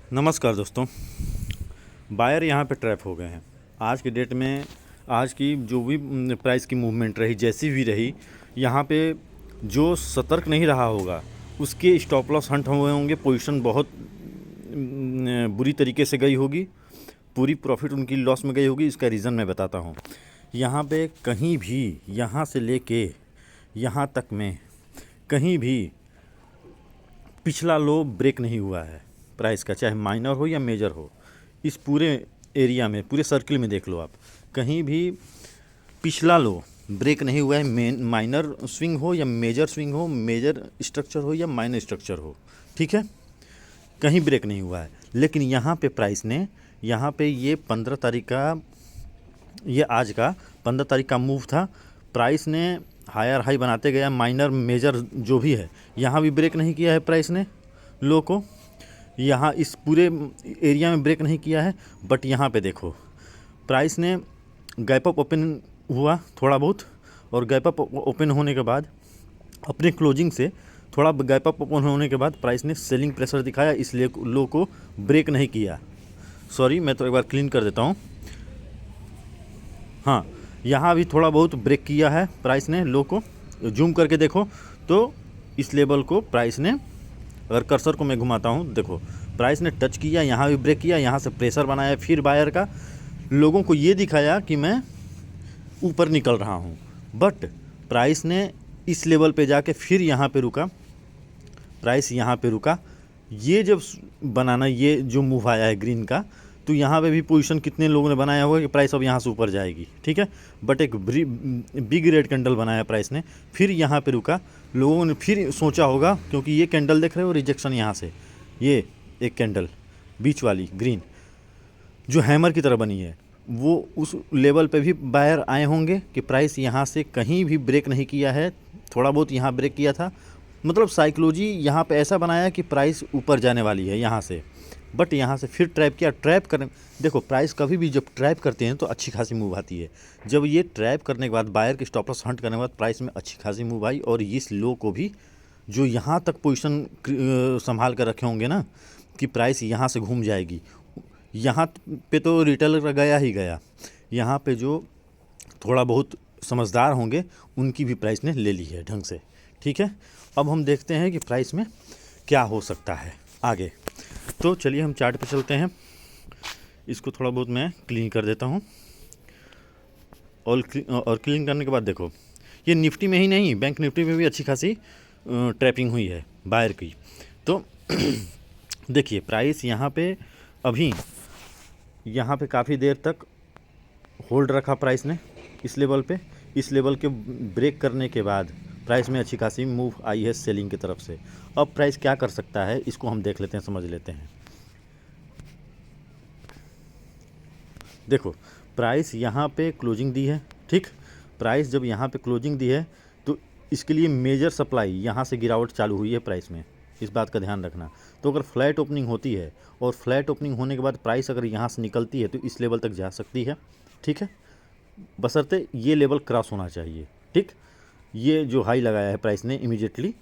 नमस्कार दोस्तों। बायर यहाँ पे ट्रैप हो गए हैं। आज की डेट में आज की जो भी प्राइस की मूवमेंट रही, जैसी भी रही, यहाँ पे जो सतर्क नहीं रहा होगा उसके स्टॉप लॉस हंट हुए होंगे। पोजीशन बहुत बुरी तरीके से गई होगी, पूरी प्रॉफिट उनकी लॉस में गई होगी। इसका रीज़न मैं बताता हूँ। यहाँ पे कहीं भी, यहाँ से लेके यहाँ तक में कहीं भी पिछला लो ब्रेक नहीं हुआ है प्राइस का, चाहे माइनर हो या मेजर हो। इस पूरे एरिया में, पूरे सर्किल में देख लो आप, कहीं भी पिछला लो ब्रेक नहीं हुआ है। माइनर स्विंग हो या मेजर स्विंग हो, मेजर स्ट्रक्चर हो या माइनर स्ट्रक्चर हो, ठीक है, कहीं ब्रेक नहीं हुआ है। लेकिन यहाँ पे प्राइस ने, यहाँ पे ये 15 तारीख का, ये आज का 15 तारीख का मूव था। प्राइस ने हायर हाई बनाते गया, माइनर मेजर जो भी है, यहाँ भी ब्रेक नहीं किया है प्राइस ने लो को, यहाँ इस पूरे एरिया में ब्रेक नहीं किया है। बट यहाँ पे देखो, प्राइस ने गैप अप ओपन हुआ थोड़ा बहुत, और गैप अप ओपन होने के बाद अपने क्लोजिंग से थोड़ा गैप अप ओपन होने के बाद प्राइस ने सेलिंग प्रेशर दिखाया, इसलिए लो को ब्रेक नहीं किया। सॉरी, मैं तो एक बार क्लीन कर देता हूँ। हाँ, यहाँ भी थोड़ा बहुत ब्रेक किया है प्राइस ने लो को। जूम करके देखो तो इस लेवल को प्राइस ने, अगर कर्सर को मैं घुमाता हूँ, देखो प्राइस ने टच किया, यहाँ भी ब्रेक किया, यहाँ से प्रेशर बनाया, फिर बायर का लोगों को ये दिखाया कि मैं ऊपर निकल रहा हूँ। बट प्राइस ने इस लेवल पे जाके फिर यहाँ पे रुका, प्राइस यहाँ पे रुका। ये जब बनाना, ये जो मूव आया है ग्रीन का, तो यहाँ पे भी पोजीशन कितने लोगों ने बनाया होगा कि प्राइस अब यहाँ से ऊपर जाएगी, ठीक है। बट एक बिग रेड कैंडल बनाया प्राइस ने, फिर यहाँ पे रुका। लोगों ने फिर सोचा होगा, क्योंकि ये कैंडल देख रहे हो, रिजेक्शन यहाँ से, ये एक कैंडल बीच वाली ग्रीन जो हैमर की तरह बनी है, वो उस लेवल पे भी बायर आए होंगे कि प्राइस यहाँ से कहीं भी ब्रेक नहीं किया है। थोड़ा बहुत यहाँ ब्रेक किया था, मतलब साइकोलॉजी यहाँ पे ऐसा बनाया कि प्राइस ऊपर जाने वाली है यहाँ से। बट यहाँ से फिर ट्रैप किया। ट्रैप करने, देखो प्राइस कभी भी जब ट्रैप करते हैं तो अच्छी खासी मूव आती है। जब ये ट्रैप करने के बाद, बायर के स्टॉप लॉस हंट करने के बाद प्राइस में अच्छी खासी मूव आई, और इस लो को भी जो यहाँ तक पोजीशन संभाल कर रखे होंगे ना कि प्राइस यहाँ से घूम जाएगी, यहाँ पे तो रिटेलर गया ही गया। यहाँ पे जो थोड़ा बहुत समझदार होंगे उनकी भी प्राइस ने ले ली है ढंग से, ठीक है। अब हम देखते हैं कि प्राइस में क्या हो सकता है आगे। तो चलिए हम चार्ट पे चलते हैं। इसको थोड़ा बहुत मैं क्लीन कर देता हूँ, और क्लीन करने के बाद देखो, ये निफ्टी में ही नहीं, बैंक निफ्टी में भी अच्छी खासी ट्रैपिंग हुई है बायर की। तो देखिए प्राइस यहाँ पे अभी, यहाँ पे काफ़ी देर तक होल्ड रखा प्राइस ने इस लेवल पे। इस लेवल के ब्रेक करने के बाद प्राइस में अच्छी खासी मूव आई है सेलिंग की तरफ से। अब प्राइस क्या कर सकता है, इसको हम देख लेते हैं, समझ लेते हैं। देखो प्राइस यहाँ पे क्लोजिंग दी है, ठीक। प्राइस जब यहाँ पे क्लोजिंग दी है तो इसके लिए मेजर सप्लाई, यहाँ से गिरावट चालू हुई है प्राइस में, इस बात का ध्यान रखना। तो अगर फ्लैट ओपनिंग होती है, और फ्लैट ओपनिंग होने के बाद प्राइस अगर यहाँ से निकलती है, तो इस लेवल तक जा सकती है, ठीक है, बशर्ते ये लेवल क्रॉस होना चाहिए, ठीक। ये जो हाई लगाया है प्राइस ने इमीडिएटली,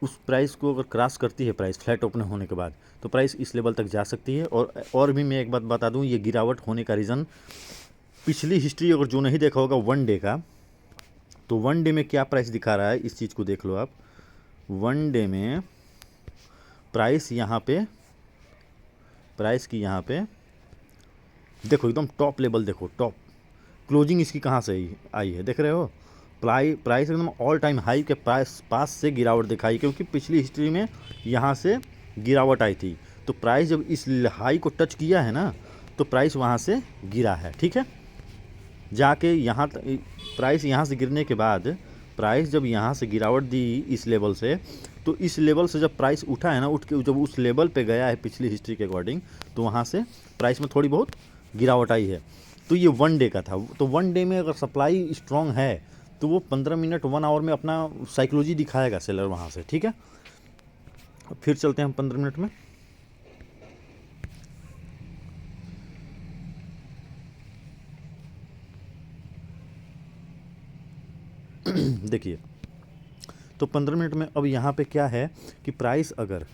उस प्राइस को अगर क्रॉस करती है प्राइस फ्लैट ओपन होने के बाद, तो प्राइस इस लेवल तक जा सकती है। और भी मैं एक बात बता दूं, ये गिरावट होने का रीज़न, पिछली हिस्ट्री अगर जो नहीं देखा होगा वन डे का, तो वन डे में क्या प्राइस दिखा रहा है, इस चीज़ को देख लो आप। वन डे में प्राइस यहाँ पे, प्राइस की यहाँ पे देखो एकदम टॉप लेवल, देखो टॉप क्लोजिंग इसकी कहाँ से आई है, देख रहे हो। प्राइस एकदम ऑल टाइम हाई के पास से गिरावट दिखाई, क्योंकि पिछली हिस्ट्री में यहाँ से गिरावट आई थी। तो प्राइस जब इस हाई को टच किया है ना, तो प्राइस वहाँ से गिरा है, ठीक है। जाके यहाँ प्राइस यहाँ से गिरने के बाद, प्राइस जब यहाँ से गिरावट दी इस लेवल से, तो इस लेवल से जब प्राइस उठा है ना, उठ के जब उस लेवल पे गया है पिछली हिस्ट्री के अकॉर्डिंग, तो वहाँ से प्राइस में थोड़ी बहुत गिरावट आई है। तो ये वन डे का था। तो वन डे में अगर सप्लाई स्ट्रॉन्ग है, तो वो 15 मिनट 1 आवर में अपना साइकोलॉजी दिखाएगा सेलर वहाँ से, ठीक है। फिर चलते हैं हम 15 मिनट में। देखिए तो 15 मिनट में अब यहाँ पे क्या है कि प्राइस अगर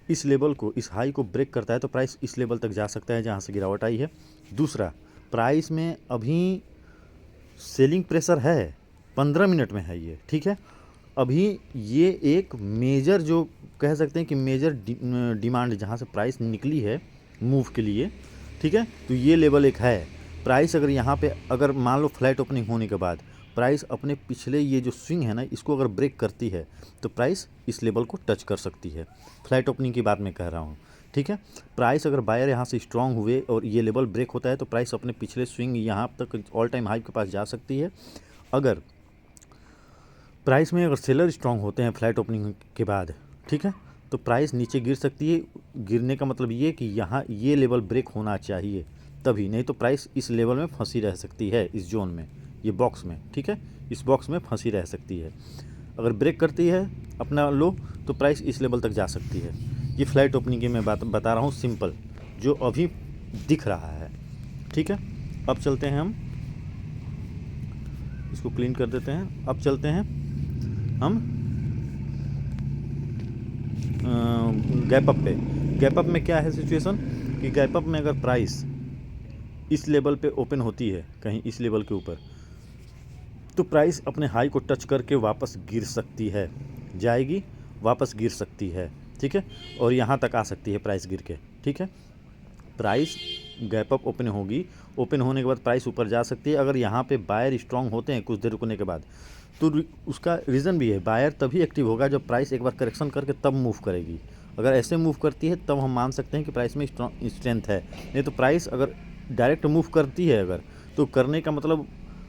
इस लेवल को, इस हाई को ब्रेक करता है तो प्राइस इस लेवल तक जा सकता है जहाँ से गिरावट आई है। दूसरा, प्राइस में अभी सेलिंग प्रेशर है, 15 मिनट में है ये, ठीक है। अभी ये एक मेजर, जो कह सकते हैं कि मेजर डिमांड जहाँ से प्राइस निकली है मूव के लिए, ठीक है। तो ये लेवल एक है। प्राइस अगर यहाँ पे, अगर मान लो फ्लैट ओपनिंग होने के बाद प्राइस अपने पिछले ये जो स्विंग है ना, इसको अगर ब्रेक करती है तो प्राइस इस लेवल को टच कर सकती है। फ्लैट ओपनिंग की बात मैं कह रहा हूँ, ठीक है। प्राइस अगर बायर यहाँ से स्ट्रांग हुए और ये लेवल ब्रेक होता है तो प्राइस अपने पिछले स्विंग यहाँ तक ऑल टाइम हाई के पास जा सकती है। अगर प्राइस में अगर सेलर स्ट्रांग होते हैं फ्लैट ओपनिंग के बाद, ठीक है, तो प्राइस नीचे गिर सकती है। गिरने का मतलब ये कि यहाँ ये लेवल ब्रेक होना चाहिए तभी, नहीं तो प्राइस इस लेवल में फंसी रह सकती है, इस जोन में, ये बॉक्स में, ठीक है, इस बॉक्स में फंसी रह सकती है। अगर ब्रेक करती है अपना लो तो प्राइस इस लेवल तक जा सकती है। ये फ्लैट ओपनिंग की मैं बात बता रहा हूँ, सिंपल, जो अभी दिख रहा है, ठीक है। अब चलते हैं, हम इसको क्लीन कर देते हैं। अब चलते हैं हम गैप अप पे। गैप अप में क्या है सिचुएशन कि गैप अप में अगर प्राइस इस लेवल पे ओपन होती है कहीं इस लेवल के ऊपर, तो प्राइस अपने हाई को टच करके वापस गिर सकती है, जाएगी वापस गिर सकती है, ठीक है, और यहाँ तक आ सकती है प्राइस गिर के, ठीक है। प्राइस गैप अप ओपन होगी, ओपन होने के बाद प्राइस ऊपर जा सकती है। अगर यहाँ पे बायर स्ट्रांग होते हैं कुछ देर रुकने के बाद, तो उसका रीज़न भी है, बायर तभी एक्टिव होगा जब प्राइस एक बार करेक्शन करके तब मूव करेगी। अगर ऐसे मूव करती है तब हम मान सकते हैं कि प्राइस में स्ट्रेंथ है। नहीं तो प्राइस अगर डायरेक्ट मूव करती है अगर, तो करने का मतलब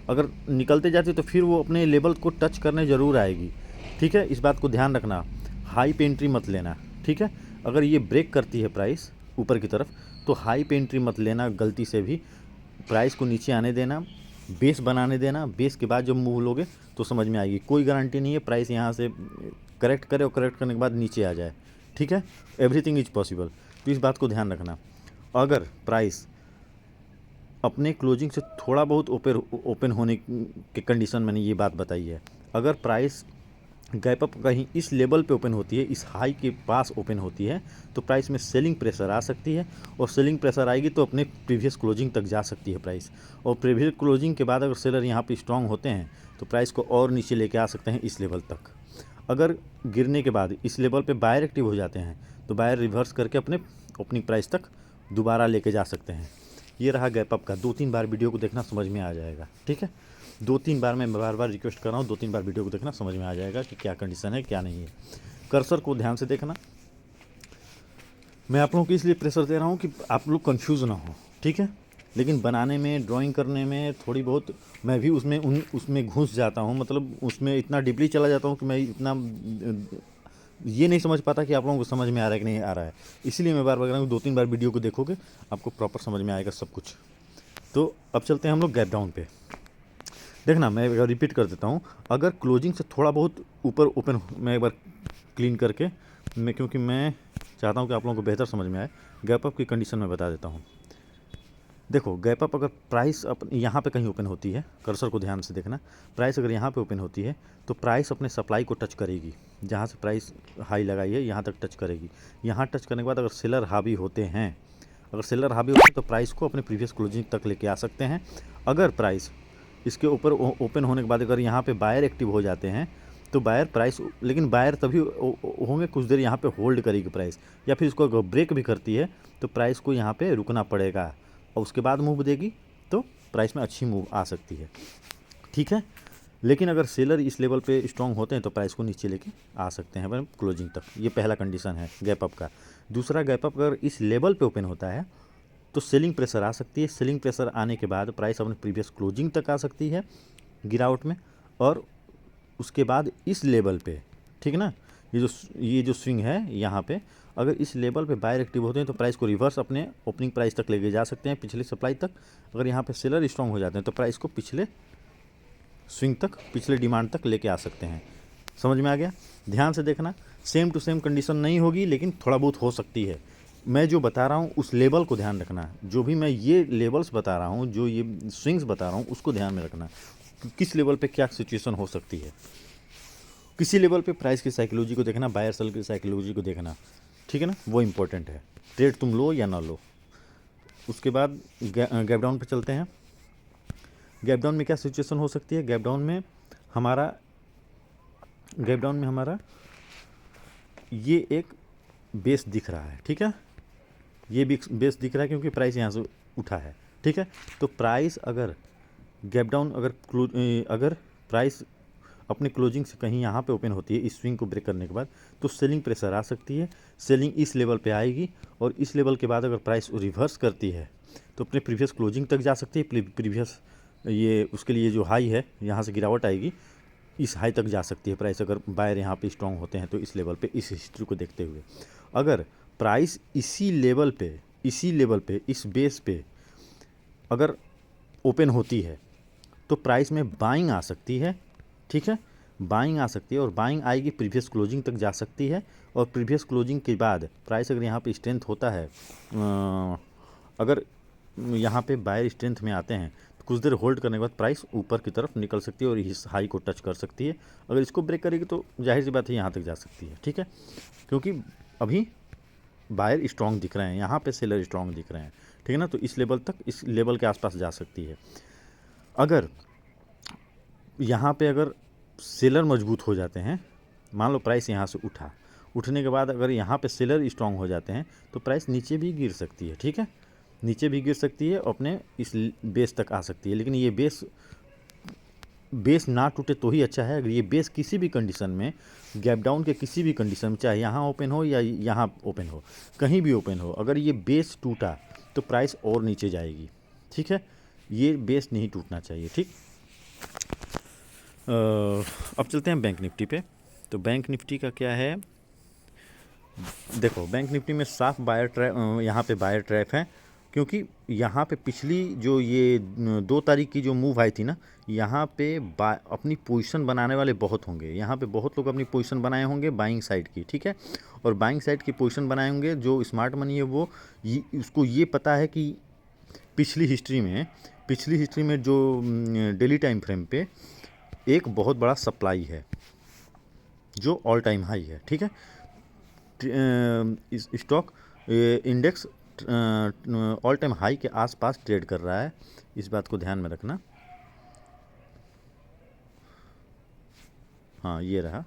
अगर निकलते जाती है तो फिर वो अपने लेवल को टच करने ज़रूर आएगी, ठीक है। इस बात को ध्यान रखना, हाई पे एंट्री मत लेना, ठीक है। अगर ये ब्रेक करती है प्राइस ऊपर की तरफ तो हाई पे एंट्री मत लेना गलती से भी। प्राइस को नीचे आने देना, बेस बनाने देना, बेस के बाद जब मूव लोगे तो समझ में आएगी। कोई गारंटी नहीं है प्राइस यहाँ से करेक्ट करे और करेक्ट करने के बाद नीचे आ जाए, ठीक है। एवरीथिंग इज पॉसिबल, तो इस बात को ध्यान रखना। अगर प्राइस अपने क्लोजिंग से थोड़ा बहुत ओपन होने के कंडीशन, मैंने ये बात बताई है, अगर प्राइस गैप अप कहीं इस लेवल पे ओपन होती है, इस हाई के पास ओपन होती है, तो प्राइस में सेलिंग प्रेशर आ सकती है, और सेलिंग प्रेशर आएगी तो अपने प्रीवियस क्लोजिंग तक जा सकती है प्राइस। और प्रीवियस क्लोजिंग के बाद अगर सेलर यहाँ पे स्ट्रांग होते हैं तो प्राइस को और नीचे लेके आ सकते हैं इस लेवल तक। अगर गिरने के बाद इस लेवल पे बायर एक्टिव हो जाते हैं तो बायर रिवर्स करके अपने ओपनिंग प्राइस तक दोबारा लेके जा सकते हैं। ये रहा गैप अप का। 2-3 बार वीडियो को देखना, समझ में आ जाएगा, ठीक है। 2-3 बार मैं बार बार रिक्वेस्ट कर रहा हूँ, 2-3 बार वीडियो को देखना, समझ में आ जाएगा कि क्या कंडीशन है क्या नहीं है। कर्सर को ध्यान से देखना, मैं आप लोगों को इसलिए प्रेशर दे रहा हूँ कि आप लोग कंफ्यूज ना हो, ठीक है। लेकिन बनाने में, ड्राइंग करने में थोड़ी बहुत मैं भी उसमें घुस जाता हूँ, मतलब उसमें इतना डीपली चला जाता हूँ कि मैं इतना ये नहीं समझ पाता कि आप लोगों को समझ में आ रहा है कि नहीं आ रहा है। इसलिए मैं बार बार कह रहा हूँ 2-3 बार वीडियो को देखोगे आपको प्रॉपर समझ में आएगा सब कुछ। तो अब चलते हैं हम लोग गैप डाउन पे। देखना, मैं एक बार रिपीट कर देता हूँ, अगर क्लोजिंग से थोड़ा बहुत ऊपर ओपन, मैं एक बार क्लीन करके, क्योंकि मैं चाहता हूँ कि आप लोगों को बेहतर समझ में आए, गैप अप की कंडीशन में बता देता हूँ। देखो, गैप अप अगर प्राइस यहाँ पे कहीं ओपन होती है, कर्सर को ध्यान से देखना, प्राइस अगर यहाँ पे ओपन होती है तो प्राइस अपने सप्लाई को टच करेगी, जहाँ से प्राइस हाई लगाई है यहाँ तक टच करेगी। यहाँ टच करने के बाद अगर सेलर हावी होते हैं, तो प्राइस को अपने प्रीवियस क्लोजिंग तक लेके आ सकते हैं। अगर प्राइस इसके ऊपर ओपन होने के बाद अगर यहाँ पे बायर एक्टिव हो जाते हैं तो बायर प्राइस, लेकिन बायर तभी होंगे कुछ देर यहाँ पे होल्ड करेगी प्राइस, या फिर इसको अगर ब्रेक भी करती है तो प्राइस को यहाँ पे रुकना पड़ेगा और उसके बाद मूव देगी तो प्राइस में अच्छी मूव आ सकती है, ठीक है। लेकिन अगर सेलर इस लेवल पे स्ट्रांग होते हैं तो प्राइस को नीचे लेके आ सकते हैं अपने क्लोजिंग तक। ये पहला कंडीशन है गैप अप का। दूसरा, गैप अप अगर इस लेवल पे ओपन होता है तो सेलिंग प्रेशर आ सकती है। सेलिंग प्रेशर आने के बाद प्राइस अपने प्रीवियस क्लोजिंग तक आ सकती है गिरावट में, और उसके बाद इस लेवल पे, ठीक है ना, ये जो स्विंग है यहाँ पे, अगर इस लेवल पे बायर एक्टिव होते हैं तो प्राइस को रिवर्स अपने ओपनिंग प्राइस तक लेके जा सकते हैं, पिछले सप्लाई तक। अगर यहाँ पे सेलर स्ट्रांग हो जाते हैं तो प्राइस को पिछले स्विंग तक, पिछले डिमांड तक लेके आ सकते हैं। समझ में आ गया? ध्यान से देखना, सेम टू सेम कंडीशन नहीं होगी लेकिन थोड़ा बहुत हो सकती है। मैं जो बता रहा हूँ उस लेवल को ध्यान रखना, जो भी मैं ये लेवल्स बता रहा हूँ, जो ये स्विंग्स बता रहा हूँ, उसको ध्यान में रखना कि किस लेवल पे क्या सिचुएशन हो सकती है। किसी लेवल पे प्राइस की साइकोलॉजी को देखना, बायर सेल की साइकोलॉजी को देखना। ठीक है ना, वो इम्पोर्टेंट है। ट्रेड तुम लो या ना लो। उसके बाद गैप डाउन पे चलते हैं। गैप डाउन में क्या सिचुएशन हो सकती है? गैप डाउन में हमारा ये एक बेस दिख रहा है, ठीक है, ये भी बेस दिख रहा है क्योंकि प्राइस यहाँ से उठा है, ठीक है। तो प्राइस अगर गैप डाउन अगर प्राइस अपने क्लोजिंग से कहीं यहाँ पे ओपन होती है इस स्विंग को ब्रेक करने के बाद, तो सेलिंग प्रेशर आ सकती है। सेलिंग इस लेवल पे आएगी और इस लेवल के बाद अगर प्राइस रिवर्स करती है तो अपने प्रीवियस क्लोजिंग तक जा सकती है। प्रीवियस ये उसके लिए जो हाई है यहाँ से गिरावट आएगी, इस हाई तक जा सकती है प्राइस, अगर बायर यहाँ पे स्ट्रांग होते हैं तो इस लेवल पे, इस हिस्ट्री को देखते हुए। अगर प्राइस इसी लेवल पे इस बेस पे अगर ओपन होती है तो प्राइस में बाइंग आ सकती है, ठीक है, बाइंग आ सकती है और बाइंग आएगी, प्रीवियस क्लोजिंग तक जा सकती है। और प्रीवियस क्लोजिंग के बाद प्राइस अगर यहाँ पे स्ट्रेंथ होता है, अगर यहाँ पे बायर स्ट्रेंथ में आते हैं तो कुछ देर होल्ड करने के बाद प्राइस ऊपर की तरफ निकल सकती है और इस हाई को टच कर सकती है। अगर इसको ब्रेक करेगी तो जाहिर सी बात है यहाँ तक जा सकती है, ठीक है, क्योंकि अभी बायर स्ट्रांग दिख रहे हैं, यहाँ पे सेलर स्ट्रांग दिख रहे हैं, ठीक है ना। तो इस लेवल तक, इस लेवल के आसपास जा सकती है। अगर यहाँ पे अगर सेलर मजबूत हो जाते हैं, मान लो प्राइस यहाँ से उठने के बाद अगर यहाँ पे सेलर स्ट्रांग हो जाते हैं तो प्राइस नीचे भी गिर सकती है, ठीक है, नीचे भी गिर सकती है, अपने इस बेस तक आ सकती है। लेकिन ये बेस ना टूटे तो ही अच्छा है। अगर ये बेस किसी भी कंडीशन में, गैप डाउन के किसी भी कंडीशन में, चाहे यहाँ ओपन हो या यहाँ ओपन हो, कहीं भी ओपन हो, अगर ये बेस टूटा तो प्राइस और नीचे जाएगी, ठीक है, ये बेस नहीं टूटना चाहिए, ठीक। अब चलते हैं बैंक निफ्टी पे। तो बैंक निफ्टी का क्या है, देखो बैंक निफ्टी में साफ बायर ट्रैप, यहाँ पे बायर ट्रैप है, क्योंकि यहाँ पे पिछली जो ये 2 तारीख की जो मूव आई थी ना, यहाँ पे अपनी पोजीशन बनाने वाले बहुत होंगे, यहाँ पे बहुत लोग अपनी पोजीशन बनाए होंगे बाइंग साइड की, ठीक है, और बाइंग साइड की पोजीशन बनाए होंगे। जो स्मार्ट मनी है वो उसको ये पता है कि पिछली हिस्ट्री में जो डेली टाइम फ्रेम पे एक बहुत बड़ा सप्लाई है जो ऑल टाइम हाई है, ठीक है। Stock index all time high के आसपास ट्रेड कर रहा है, इस बात को ध्यान में रखना। हाँ ये रहा,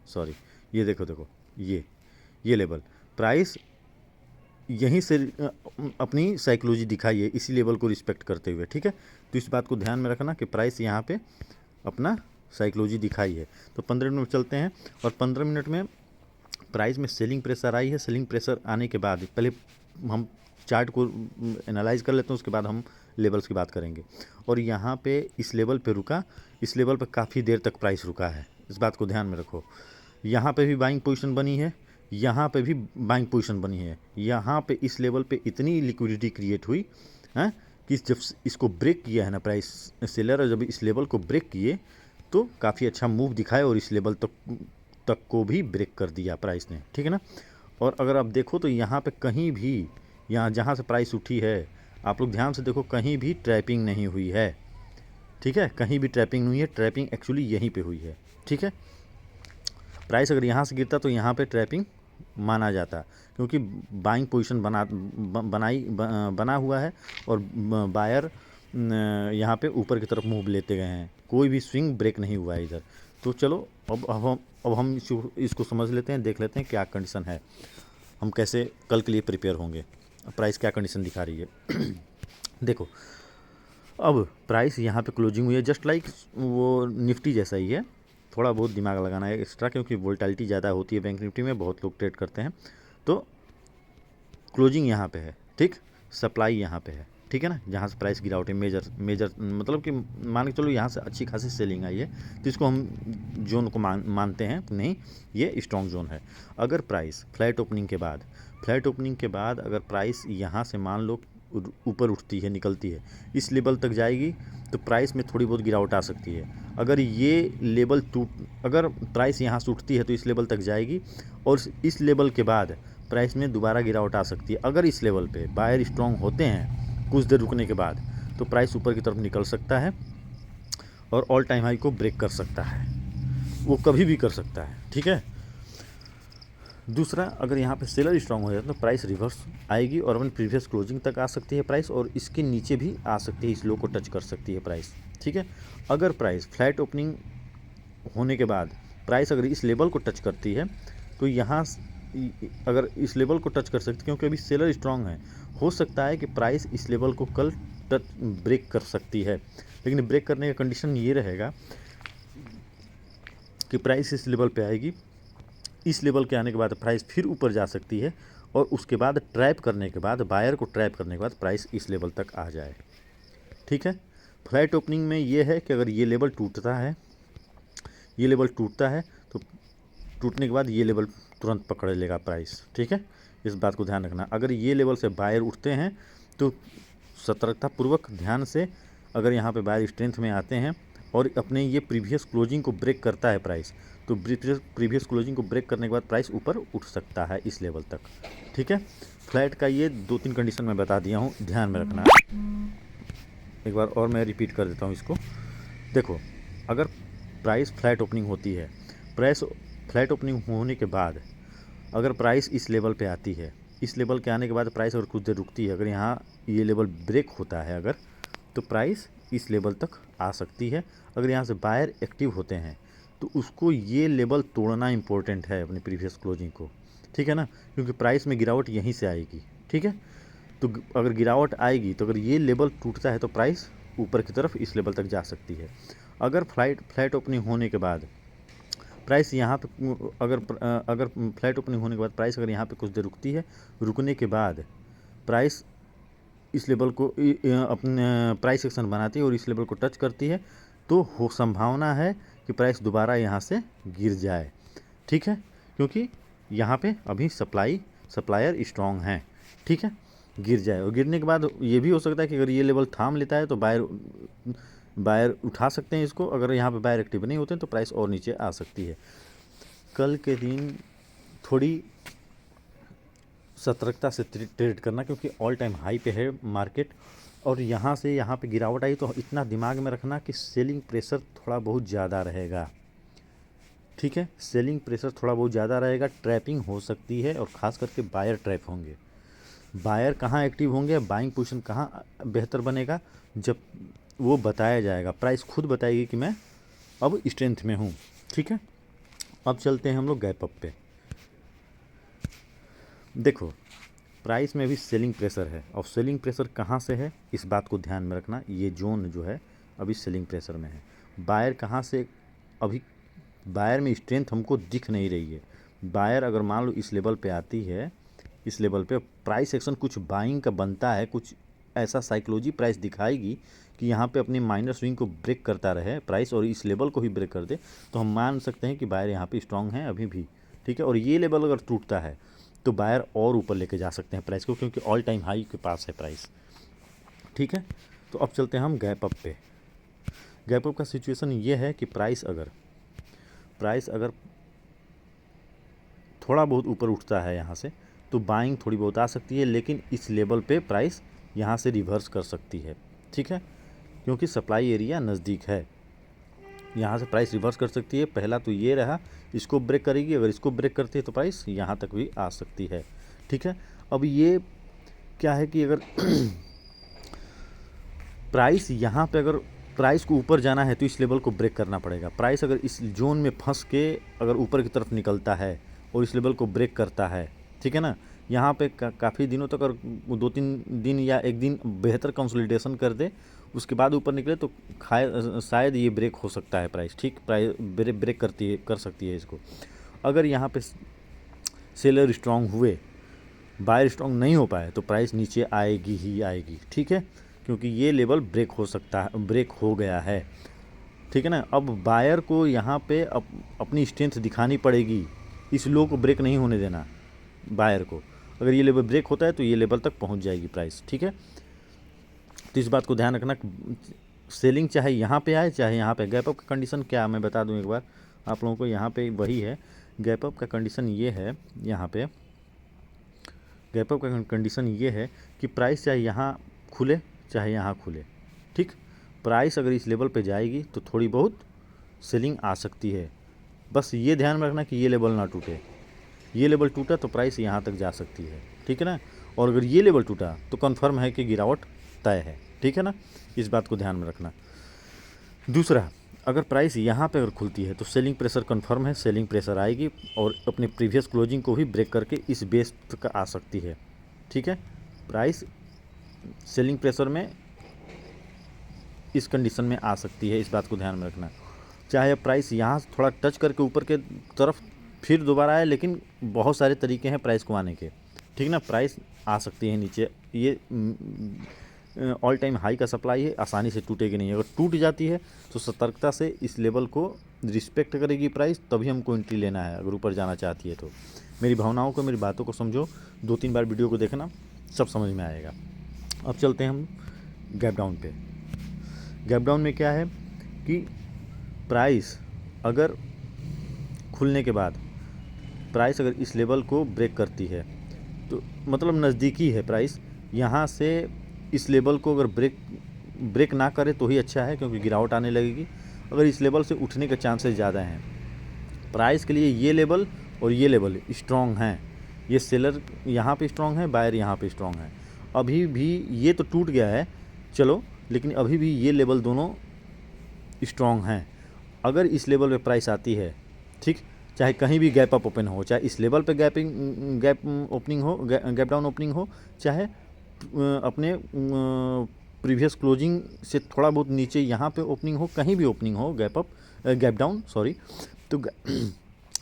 सॉरी, ये देखो ये लेवल, प्राइस यहीं से अपनी साइकोलॉजी दिखाई है इसी लेवल को रिस्पेक्ट करते हुए, ठीक है। तो इस बात को ध्यान में रखना कि प्राइस यहाँ पे अपना साइकोलॉजी दिखाई है। तो 15 मिनट में चलते हैं और 15 मिनट में प्राइस में सेलिंग प्रेशर आई है। सेलिंग प्रेशर आने के बाद पहले हम चार्ट को एनालाइज कर लेते हैं, उसके बाद हम लेवल्स की बात करेंगे। और यहाँ पे इस लेवल पे रुका, इस लेवल पे काफ़ी देर तक प्राइस रुका है, इस बात को ध्यान में रखो। यहाँ पे भी बाइंग पोजीशन बनी है, यहाँ पे भी बाइंग पोजीशन बनी है, यहाँ पे इस लेवल पे इतनी लिक्विडिटी क्रिएट हुई है कि जब इसको ब्रेक किया है ना प्राइस सेलर, और जब इस लेवल को ब्रेक किए तो काफ़ी अच्छा मूव दिखाए और इस लेवल तक को भी ब्रेक कर दिया प्राइस ने, ठीक है ना। और अगर आप देखो तो यहाँ पे कहीं भी, यहाँ जहाँ से प्राइस उठी है, आप लोग ध्यान से देखो, कहीं भी ट्रैपिंग नहीं हुई है, ठीक है, कहीं भी ट्रैपिंग नहीं हुई है। ट्रैपिंग एक्चुअली यहीं पे हुई है, ठीक है। प्राइस अगर यहाँ से गिरता तो यहाँ पे ट्रैपिंग माना जाता, क्योंकि बाइंग पोजीशन बना हुआ है और बायर यहाँ पे ऊपर की तरफ मूव लेते गए हैं, कोई भी स्विंग ब्रेक नहीं हुआ है इधर। तो चलो अब हम इसको समझ लेते हैं, देख लेते हैं क्या कंडीशन है, हम कैसे कल के लिए प्रिपेयर होंगे, प्राइस क्या कंडीशन दिखा रही है। देखो अब प्राइस यहाँ पे क्लोजिंग हुई है जस्ट लाइक वो निफ्टी जैसा ही है, थोड़ा बहुत दिमाग लगाना है एक्स्ट्रा, क्योंकि वोलेटिलिटी ज़्यादा होती है बैंक निफ्टी में, बहुत लोग ट्रेड करते हैं। तो क्लोजिंग यहाँ पे है, ठीक, सप्लाई यहाँ पे है, ठीक है ना, जहाँ से प्राइस गिरावट है मेजर मतलब कि मान के चलो यहाँ से अच्छी खासी सेलिंग आई है, तो इसको हम जोन को मानते हैं नहीं, ये स्ट्रॉन्ग जोन है। अगर प्राइस फ्लैट ओपनिंग के बाद अगर प्राइस यहाँ से मान लो ऊपर उठती है, निकलती है, इस लेवल तक जाएगी तो प्राइस में थोड़ी बहुत गिरावट आ सकती है। अगर ये लेवल अगर प्राइस यहाँ से उठती है तो इस लेवल तक जाएगी और इस लेवल के बाद प्राइस में दोबारा गिरावट आ सकती है। अगर इस लेवल पे बायर स्ट्रांग होते हैं कुछ देर रुकने के बाद तो प्राइस ऊपर की तरफ निकल सकता है और ऑल टाइम हाई को ब्रेक कर सकता है, वो कभी भी कर सकता है, ठीक है। दूसरा, अगर यहाँ पे सेलर स्ट्रांग हो जाए तो प्राइस रिवर्स आएगी और अपनी प्रीवियस क्लोजिंग तक आ सकती है प्राइस, और इसके नीचे भी आ सकती है, इस लो को टच कर सकती है प्राइस। ठीक है, अगर प्राइस फ्लैट ओपनिंग होने के बाद प्राइस अगर इस लेवल को टच करती है तो यहाँ अगर इस लेवल को टच कर सकती है, क्योंकि अभी सेलर स्ट्रांग है, हो सकता है कि प्राइस इस लेवल को कल टच ब्रेक कर सकती है, लेकिन ब्रेक करने का कंडीशन ये रहेगा कि प्राइस इस लेवल पे आएगी, इस लेवल के आने के बाद प्राइस फिर ऊपर जा सकती है, और उसके बाद ट्रैप करने के बाद, बायर को ट्रैप करने के बाद प्राइस इस लेवल तक आ जाए। ठीक है, फ्लैट ओपनिंग में ये है कि अगर ये लेवल टूटता है, ये लेवल टूटता है तो टूटने के बाद ये लेवल तुरंत पकड़ लेगा प्राइस। ठीक है, इस बात को ध्यान रखना। अगर ये लेवल से बायर उठते हैं तो सतर्कतापूर्वक ध्यान से, अगर यहाँ पे बायर स्ट्रेंथ में आते हैं और अपने ये प्रीवियस क्लोजिंग को ब्रेक करता है प्राइस, तो प्रीवियस क्लोजिंग को ब्रेक करने के बाद प्राइस ऊपर उठ सकता है इस लेवल तक। ठीक है, फ्लैट का ये 2-3 कंडीशन मैं बता दिया हूँ, ध्यान में रखना। एक बार और मैं रिपीट कर देता हूँ इसको। देखो, अगर प्राइस फ्लैट ओपनिंग होती है, प्राइस फ्लैट ओपनिंग होने के बाद अगर प्राइस इस लेवल पे आती है, इस लेवल के आने के बाद प्राइस अगर कुछ देर रुकती है, अगर यहाँ ये लेवल ब्रेक होता है अगर, तो प्राइस इस लेवल तक आ सकती है। अगर यहाँ से बायर एक्टिव होते हैं तो उसको ये लेवल तोड़ना इम्पोर्टेंट है अपनी प्रीवियस क्लोजिंग को। ठीक है ना, क्योंकि प्राइस में गिरावट यहीं से आएगी। ठीक है, तो अगर गिरावट आएगी तो अगर ये लेवल टूटता है तो प्राइस ऊपर की तरफ इस लेवल तक जा सकती है। अगर फ्लैट ओपनिंग होने के बाद प्राइस यहाँ पे अगर फ्लैट ओपनिंग होने के बाद प्राइस अगर यहाँ पे कुछ देर रुकती है, रुकने के बाद प्राइस इस लेवल को अपने प्राइस एक्शन बनाती है और इस लेवल को टच करती है, तो हो संभावना है कि प्राइस दोबारा यहाँ से गिर जाए। ठीक है, क्योंकि यहाँ पे अभी सप्लायर स्ट्रांग हैं। ठीक है, गिर जाए, और गिरने के बाद ये भी हो सकता है कि अगर ये लेवल थाम लेता है तो बायर उठा सकते हैं इसको। अगर यहाँ पे बायर एक्टिव नहीं होते हैं तो प्राइस और नीचे आ सकती है। कल के दिन थोड़ी सतर्कता से ट्रेड करना, क्योंकि ऑल टाइम हाई पे है मार्केट, और यहाँ से यहाँ पे गिरावट आई तो इतना दिमाग में रखना कि सेलिंग प्रेशर थोड़ा बहुत ज़्यादा रहेगा। ठीक है, सेलिंग प्रेशर थोड़ा बहुत ज़्यादा रहेगा, ट्रैपिंग हो सकती है, और ख़ास करके बायर ट्रैप होंगे। बायर कहाँ एक्टिव होंगे, बाइंग पोजीशन कहाँ बेहतर बनेगा, जब वो बताया जाएगा, प्राइस खुद बताएगी कि मैं अब स्ट्रेंथ में हूँ। ठीक है, अब चलते हैं हम लोग गैप अप पे। देखो, प्राइस में भी सेलिंग प्रेशर है, और सेलिंग प्रेशर कहाँ से है इस बात को ध्यान में रखना। ये जोन जो है अभी सेलिंग प्रेशर में है। बायर कहाँ से, अभी बायर में स्ट्रेंथ हमको दिख नहीं रही है। बायर अगर मान लो इस लेवल पे आती है, इस लेवल पे प्राइस एक्शन कुछ बाइंग का बनता है, कुछ ऐसा साइकोलॉजी प्राइस दिखाएगी कि यहाँ पे अपनी माइनर स्विंग को ब्रेक करता रहे प्राइस, और इस लेवल को ही ब्रेक कर दे, तो हम मान सकते हैं कि बायर यहाँ पे स्ट्रांग है अभी भी। ठीक है, और ये लेवल अगर टूटता है तो बायर और ऊपर लेके जा सकते हैं प्राइस को, क्योंकि ऑल टाइम हाई के पास है प्राइस। ठीक है, तो अब चलते हैं हम गैप अप पे। गैप अप का सिचुएशन ये है कि प्राइस अगर थोड़ा बहुत ऊपर उठता है यहाँ से तो बाइंग थोड़ी बहुत आ सकती है, लेकिन इस लेवल पे प्राइस यहाँ से रिवर्स कर सकती है। ठीक है, क्योंकि सप्लाई एरिया नज़दीक है, यहाँ से प्राइस रिवर्स कर सकती है। पहला तो ये रहा, इसको ब्रेक करेगी, अगर इसको ब्रेक करती है तो प्राइस यहाँ तक भी आ सकती है। ठीक है, अब ये क्या है कि अगर प्राइस यहाँ पे अगर प्राइस को ऊपर जाना है तो इस लेवल को ब्रेक करना पड़ेगा। प्राइस अगर इस जोन में फंस के अगर ऊपर की तरफ निकलता है और इस लेवल को ब्रेक करता है, ठीक है ना, यहाँ पे काफ़ी दिनों तक अगर 2-3 दिन या एक दिन बेहतर कंसोलिडेशन कर दे, उसके बाद ऊपर निकले तो शायद ये ब्रेक हो सकता है प्राइस। ठीक, प्राइस ब्रेक कर सकती है इसको। अगर यहाँ पे सेलर स्ट्रांग हुए, बायर स्ट्रांग नहीं हो पाए, तो प्राइस नीचे आएगी ही आएगी। ठीक है, क्योंकि ये लेवल ब्रेक हो सकता है, ब्रेक हो गया है। ठीक है ना, अब बायर को यहाँ पे अपनी स्ट्रेंथ दिखानी पड़ेगी, इस लो को ब्रेक नहीं होने देना बायर को। अगर ये लेवल ब्रेक होता है तो ये लेवल तक पहुँच जाएगी प्राइस। ठीक है, तो इस बात को ध्यान रखना, सेलिंग चाहे यहाँ पे आए चाहे यहाँ पे। गैप अप का कंडीशन क्या, मैं बता दूँ एक बार आप लोगों को, यहाँ पे वही है। गैप अप का कंडीशन ये है, यहाँ पे गैप अप का कंडीशन ये है कि प्राइस चाहे यहाँ खुले चाहे यहाँ खुले, ठीक, प्राइस अगर इस लेवल पे जाएगी तो थोड़ी बहुत सेलिंग आ सकती है। बस ये ध्यान में रखना कि ये लेवल ना टूटे। ये लेवल टूटा तो प्राइस यहाँ तक जा सकती है, ठीक है ना। और अगर ये लेवल टूटा तो कन्फर्म है कि गिरावट तय है, ठीक है ना। इस बात को ध्यान में रखना। दूसरा, अगर प्राइस यहाँ पे अगर खुलती है तो सेलिंग प्रेशर कन्फर्म है, सेलिंग प्रेशर आएगी और अपने प्रीवियस क्लोजिंग को भी ब्रेक करके इस बेस तक आ सकती है, ठीक है। प्राइस सेलिंग प्रेशर में इस कंडीशन में आ सकती है, इस बात को ध्यान में रखना। चाहे प्राइस यहाँ थोड़ा टच करके ऊपर के तरफ फिर दोबारा आए, लेकिन बहुत सारे तरीके हैं प्राइस को आने के, ठीक ना। प्राइस आ सकती है नीचे, ये ऑल टाइम हाई का सप्लाई है, आसानी से टूटेगी नहीं। अगर टूट जाती है तो सतर्कता से इस लेवल को रिस्पेक्ट करेगी प्राइस, तभी हमको एंट्री लेना है अगर ऊपर जाना चाहती है तो। मेरी भावनाओं को, मेरी बातों को समझो, 2-3 बार वीडियो को देखना, सब समझ में आएगा। अब चलते हैं हम गैप डाउन पे। गैप डाउन में क्या है कि प्राइस अगर खुलने के बाद प्राइस अगर इस लेवल को ब्रेक करती है तो मतलब नज़दीकी है प्राइस, यहाँ से इस लेवल को अगर ब्रेक ना करे तो ही अच्छा है, क्योंकि गिरावट आने लगेगी। अगर इस लेवल से उठने के चांसेस ज़्यादा हैं। प्राइस के लिए ये लेवल और ये लेवल स्ट्रॉन्ग हैं। ये सेलर यहाँ पे स्ट्रॉन्ग है, बायर यहाँ पे स्ट्रॉन्ग है। अभी भी ये तो टूट गया है चलो, लेकिन अभी भी ये लेवल दोनों स्ट्रॉन्ग हैं। अगर इस लेवल पे प्राइस आती है, ठीक, चाहे कहीं भी गैप अप ओपन हो, चाहे इस लेवल पे गैप ओपनिंग हो, गैप डाउन ओपनिंग हो, चाहे अपने प्रीवियस क्लोजिंग से थोड़ा बहुत नीचे यहाँ पे ओपनिंग हो, कहीं भी ओपनिंग हो, गैप डाउन सॉरी, तो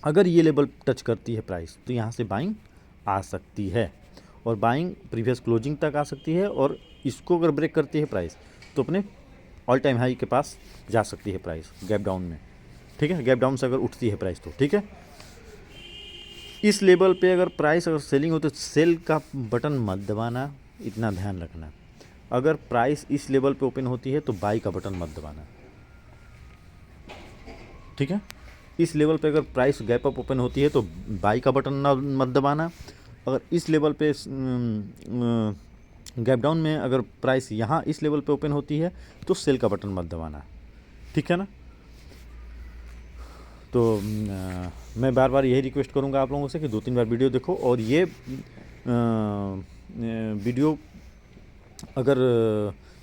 अगर ये लेवल टच करती है प्राइस तो यहाँ से बाइंग आ सकती है, और बाइंग प्रीवियस क्लोजिंग तक आ सकती है। और इसको अगर ब्रेक करती है प्राइस तो अपने ऑल टाइम हाई के पास जा सकती है प्राइस गैप डाउन में, ठीक है। गैप डाउन से अगर उठती है प्राइस तो ठीक है। इस लेवल पे अगर प्राइस अगर सेलिंग हो तो सेल का बटन मत दबाना, इतना ध्यान रखना। अगर प्राइस इस लेवल पे ओपन होती है तो बाई का बटन मत दबाना, ठीक है। इस लेवल पे अगर प्राइस गैप अप ओपन होती है तो बाई का बटन मत दबाना। अगर इस लेवल पे गैप डाउन में अगर प्राइस यहाँ इस लेवल पे ओपन होती है तो सेल का बटन मत दबाना, ठीक है ना। तो मैं बार बार यही रिक्वेस्ट करूँगा आप लोगों से कि 2-3 बार वीडियो देखो, और ये वीडियो अगर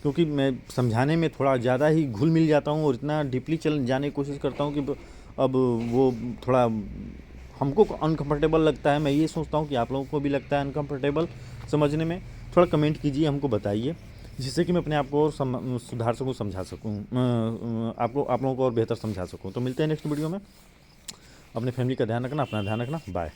क्योंकि मैं समझाने में थोड़ा ज़्यादा ही घुल मिल जाता हूँ और इतना डीपली चल जाने की कोशिश करता हूँ कि अब वो थोड़ा हमको अनकम्फर्टेबल लगता है। मैं ये सोचता हूँ कि आप लोगों को भी लगता है अनकम्फर्टेबल समझने में। थोड़ा कमेंट कीजिए, हमको बताइए, जिससे कि मैं अपने आप को और सुधार सकूँ, समझा सकूँ, आप लोगों को और बेहतर समझा सकूँ। तो मिलते हैं नेक्स्ट वीडियो में। अपने फैमिली का ध्यान रखना, अपना ध्यान रखना, बाय।